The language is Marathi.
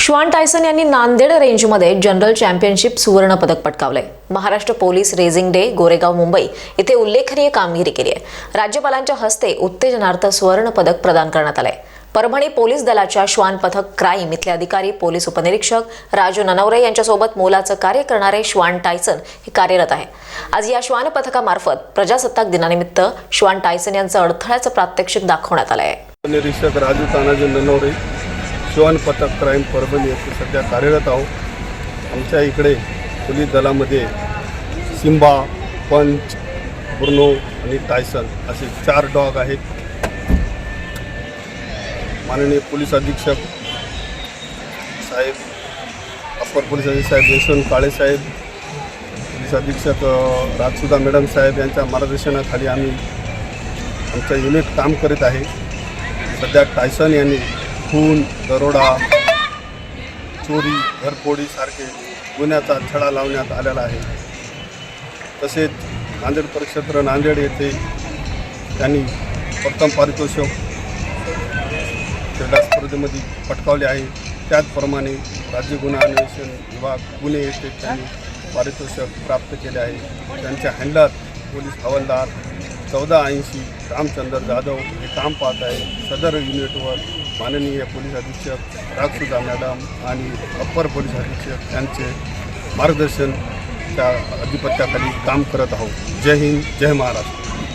श्वान टायसन यांनी नांदेड रेंजमध्ये जनरल चॅम्पियनशिप सुवर्ण पदक पटकावले। Maharashtra police raising day Goregaon Mumbai येथे उल्लेखनीय कामगिरी केली आहे। राज्यपालांच्या हस्ते उत्तेजनार्थ सुवर्ण पदक प्रदान करण्यात आले। परभणी पोलीस दलाच्या श्वान पथक क्राईम इथले अधिकारी पोलीस उपनिरीक्षक राजू ननवरे यांच्यासोबत मोलाचं कार्य करणारे श्वान टायसन हे कार्यरत आहे। आज या श्वान पथकामार्फत प्रजासत्ताक दिनानिमित्त श्वान टायसन यांचं अडथळ्याचं प्रात्यक्षिक दाखवण्यात आलं आहे। निरीक्षक राजू तानाजी ननवरे श्वान पथक क्राईम परभणी येथे सध्या कार्यरत आहोत। आमच्या इकडे पोलीस दलामध्ये सिम्बा, पंच, ब्रुनो आणि टायसन असे 4 डॉग आहेत। माननीय पोलीस अधीक्षक साहेब, अप्पर पोलीस अधीक्षक साहेब यशवंत काळे साहेब, पोलीस अधीक्षक राजसुधा मॅडम साहेब यांच्या मार्गदर्शनाखाली आम्ही आमचं युनिट काम करीत आहे। सध्या टायसन यांनी खून, दरोडा, चोरी, घरफोडी सारखे गुन्ह्याचा छडा लावण्यात आलेला आहे। तसेच नांदेड परिक्षेत्र नांदेड येथे त्यांनी प्रथम पारितोषिक क्रीडा स्पर्धेमध्ये पटकावले आहे। त्याचप्रमाणे राज्य गुन्हा अन्वेषण विभाग पुणे येथे त्यांनी पारितोषिक प्राप्त केले आहे। त्यांच्या हँडलर पोलीस हवालदार 1480 रामचंद्र जाधव हे काम पाहत आहे। सदर युनिटवर माननीय पोलीस अधीक्षक राजसुधा मॅडम आणि अप्पर पोलीस अधीक्षक यांचे मार्गदर्शनच्या अधिपत्याखाली काम करत आहोत। जय हिंद, जय महाराष्ट्र।